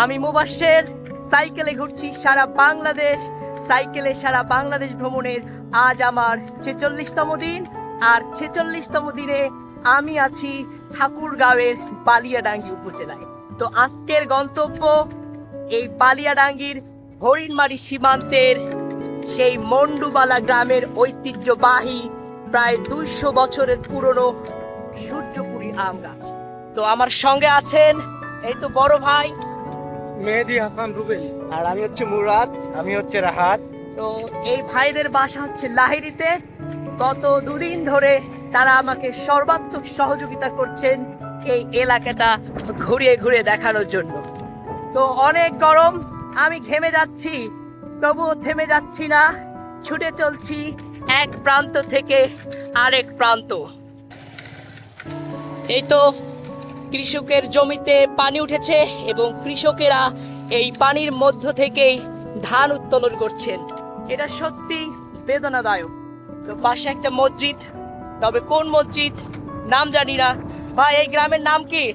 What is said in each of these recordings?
আমি মুবাশ্বের সাইকেলে ঘুরছি সারা বাংলাদেশ। সাইকেলে সারা বাংলাদেশ ভ্রমণের আজ আমার ৪৬তম দিন। আর ৪৬তম দিনে আমি আছি ঠাকুরগাঁওয়ের বালিয়াডাঙ্গি উপজেলায়। তো আজকের গন্তব্য এই বালিয়াডাঙ্গির হরিণমারি সীমান্তের সেই মন্ডুবালা গ্রামের ঐতিহ্যবাহী প্রায় ২০০ বছরের পুরনো সূর্যপুরী আম গাছ। তো আমার সঙ্গে আছেন এই তো বড় ভাই মেহেদি হাসান রুবেল, আর আমি হচ্ছে মুরাদ, আমি হচ্ছে রাহাত। তো এই ভাইদের বাসা হচ্ছে লাহিড়ীতে। গত দুদিন ধরে তারা আমাকে সর্বাত্মক সহযোগিতা করছেন এই এলাকাটা ঘুরিয়ে ঘুরিয়ে দেখানোর জন্য। তো অনেক গরম, আমি ঘেমে যাচ্ছি, তবুও থেমে যাচ্ছি না, ছুটে চলছি এক প্রান্ত থেকে আরেক প্রান্ত। এই তো কৃষকের জমিতে পানি উঠেছে এবং কৃষকেরা এই পানির মধ্য থেকেই ধান উত্তোলন করছেন। এটা সত্যি বেদনাদায়ক। তো পাশে একটা মসজিদ, তবে কোন মসজিদ নাম জানি না। ভাই এই গ্রামের নাম কি?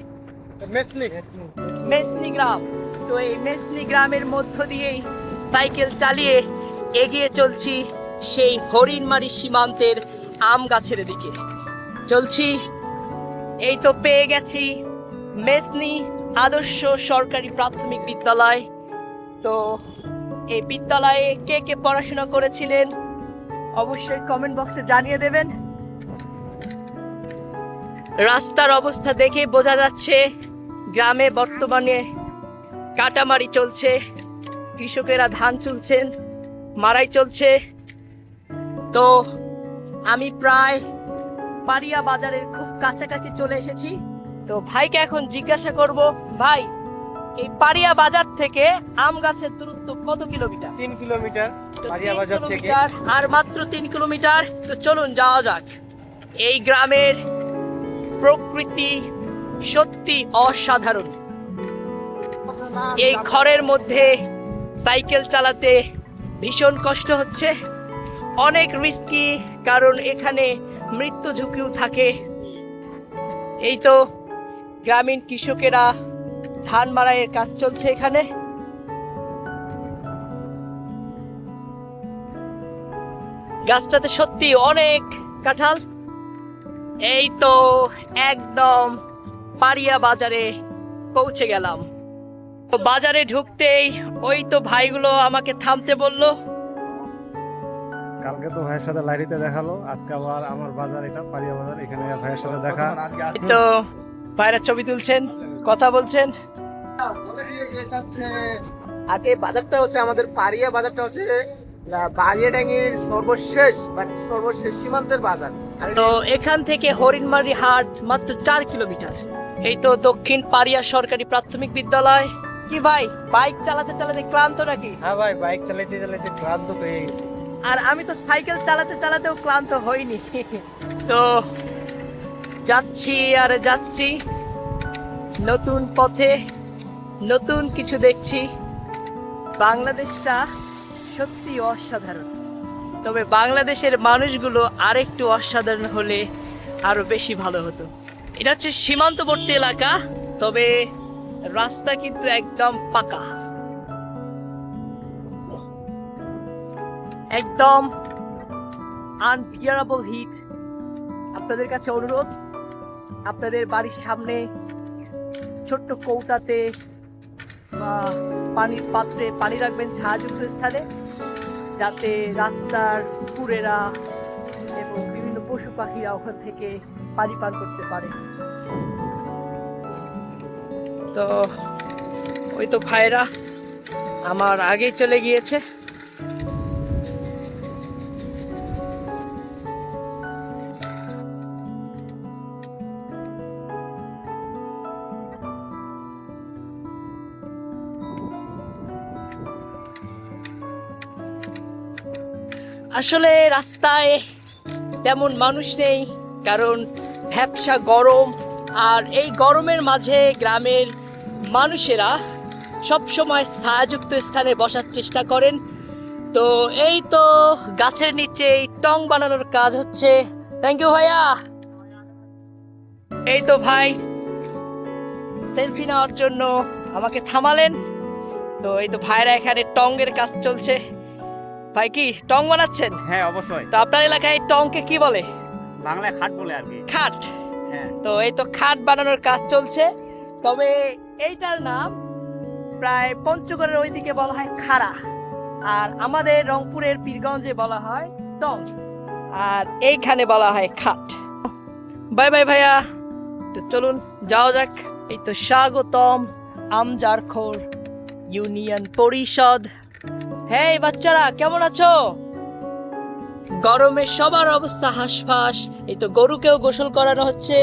মেসনি গ্রাম। তো এই মেসনি গ্রামের মধ্য দিয়েই সাইকেল চালিয়ে এগিয়ে চলছি সেই হরিণমারি সীমান্তের আম গাছের দিকে চলছি। এই তো পেয়ে গেছি মেসনি আদর্শ সরকারি প্রাথমিক বিদ্যালয়। তো এই বিদ্যালয়ে কে কে পড়াশোনা করেছিলেন অবশ্যই কমেন্ট বক্সে জানিয়ে দেবেন। রাস্তার অবস্থা দেখে বোঝা যাচ্ছে গ্রামে বর্তমানে কাটামারি চলছে, কৃষকেরা ধান চুলছেন, মারাই চলছে। তো আমি প্রায় পারিয়া বাজারের খুব কাছাকাছি চলে এসেছি। তো ভাইকে এখন জিজ্ঞাসা করব, ভাই এই পারিয়া বাজার থেকে আম গাছের দূরত্ব কত কিলোমিটার? 3 কিলোমিটার পারিয়া বাজার থেকে। আর মাত্র 3 কিলোমিটার। তো চলুন যাওয়া যাক। এই গ্রামের প্রকৃতি সত্যি অসাধারণ। এই খড়ের মধ্যে সাইকেল চালাতে ভীষণ কষ্ট হচ্ছে, অনেক রিস্কি, কারণ এখানে মৃত্যু ঝুঁকিও থাকে। এই তো গ্রামীণ কৃষকেরা ধান মাড়াইয়ের কাজ চলছে এখানে। গাছটাতে সত্যি অনেক কাঁঠাল। এই তো একদম পারিয়া বাজারে পৌঁছে গেলাম। তো বাজারে ঢুকতেই ওই তো ভাইগুলো আমাকে থামতে বললো। কালকে তো ভাইয়ের সাথে লাইরিতে দেখালো, আজকে আবার আমার বাজার, এটা পারিয়া বাজার, এখানে ভাইয়ের সাথে দেখা। তো ভাইরা ছবি তুলছেন, কথা বলছেন। আগে বাজারটা হচ্ছে আমাদের পারিয়া বাজারটা হচ্ছে বালিয়াডাঙ্গির সর্বশেষ সীমান্তের বাজার। তো এখান থেকে হরিণমারি হাট মাত্র 4 কিলোমিটার। এই তো দক্ষিণ পারিয়া সরকারি প্রাথমিক বিদ্যালয়। কি ভাই বাইক চালাতে চালাতে ক্লান্ত নাকি? হ্যাঁ ভাই, বাইক চালাইতে চালাইতে ক্লান্ত হয়ে গেছি। আর আমি তো সাইকেল চালাতে চালাতেও ক্লান্ত হইনি। তো যাচ্ছি আর যাচ্ছি নতুন পথে, নতুন কিছু দেখছি। বাংলাদেশটা সত্যি অসাধারণ, তবে বাংলাদেশের মানুষগুলো আরেকটু অসাধারণ হলে আরো বেশি ভালো হতো। এটা হচ্ছে সীমান্তবর্তী এলাকা, তবে রাস্তা কিন্তু একদম পাকা, একদম আনবিয়ারেবল হিট। আপনাদের কাছে অনুরোধ, আপনাদের বাড়ির সামনে ছোট্ট কৌটাতে বা পানির পাত্রে পানি রাখবেন ছায়াযুক্ত স্থানে, যাতে রাস্তার কুকুরেরা এবং বিভিন্ন পশু পাখিরা ওখান থেকে পানি পান করতে পারে। তো ওই তো ভাইরা আমার আগেই চলে গিয়েছে। আসলে রাস্তায় তেমন মানুষ নেই, কারণ ভ্যাপসা গরম। আর এই গরমের মাঝে গ্রামের মানুষেরা সব সময় ছায়াযুক্ত স্থানে বসার চেষ্টা করেন। তো এই তো গাছের নিচে টং বানানোর কাজ হচ্ছে। থ্যাংক ইউ ভাইয়া। এই তো ভাই সেলফি নেওয়ার জন্য আমাকে থামালেন। তো এই তো ভাইরা এখানে টঙ্গের কাজ চলছে। ভাই কি টং বানাচ্ছেন? হ্যাঁ অবশ্যই, তো আপনার এলাকায় টংকে কি বলে? বাংলায় খাট বলে আর কি। খাট। হ্যাঁ তো এই তো খাট বানানোর কাজ চলছে। তবে এইটার নাম প্রায় পঞ্চগড়ের ওইদিকে বলা হয় খাড়া, আর আমাদের রংপুরের পীরগঞ্জে বলা হয় টং, আর এইখানে বলা হয় খাট। বাই বাই ভাইয়া, তো চলুন যাওয়া যাক। এই তো স্বাগতম আমজারখোর ইউনিয়ন পরিষদ। হেই বাচ্চারা, কেমন আছো? গরমে সবার অবস্থা হাঁসফাঁস। এই তো গরুকেও গোসল করানো হচ্ছে।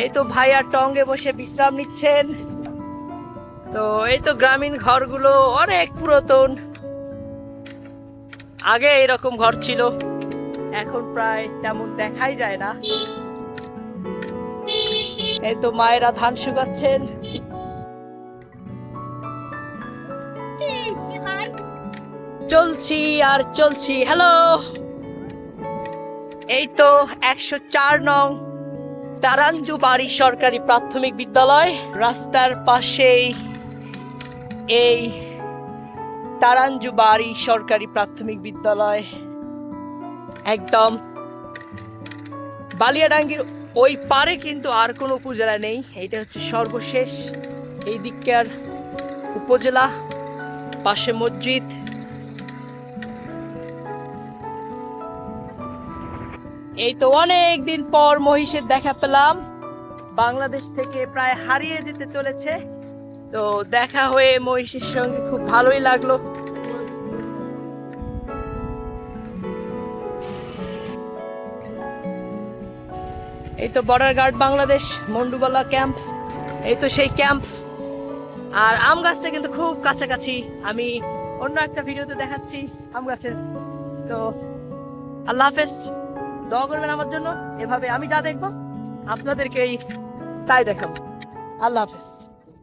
এই তো ভাইয়া টঙ্গে বসে বিশ্রাম নিচ্ছেন। তো এই তো গ্রামীণ ঘরগুলো অনেক পুরাতন। আগে এরকম ঘর ছিল, এখন প্রায় তেমন দেখাই যায় না। এই তো মায়েরা ধান শুকাচ্ছেন। চলছি আর চলছি। হ্যালো, এই তো 104 নং তারাঞ্জু বাড়ি সরকারি প্রাথমিক বিদ্যালয়। রাস্তার পাশেই এই তারাঞ্জু বাড়ি সরকারি প্রাথমিক বিদ্যালয়, একদম বালিয়াডাঙ্গির ওই পারে, কিন্তু আর কোনো উপজেলা নেই। এইটা হচ্ছে সর্বশেষ এই দিককার উপজেলা। পাশে মসজিদ। এই তো অনেক দিন পর মহিষের দেখা পেলাম। বাংলাদেশ থেকে প্রায় হারিয়ে যেতে চলেছে। তো দেখা হয়ে মহিষের সঙ্গে খুব ভালোই লাগলো। এই তো বর্ডার গার্ড বাংলাদেশ মন্ডুবালা ক্যাম্প। এই তো সেই ক্যাম্প। আর আম গাছটা কিন্তু খুব কাছাকাছি। আমি অন্য একটা ভিডিওতে দেখাচ্ছি আম গাছের। তো আল্লাহ হাফেজ, দোয়া করবেন আমার জন্য। এভাবে আমি যা দেখবো আপনাদেরকে তাই দেখাবো। আল্লাহ হাফেজ।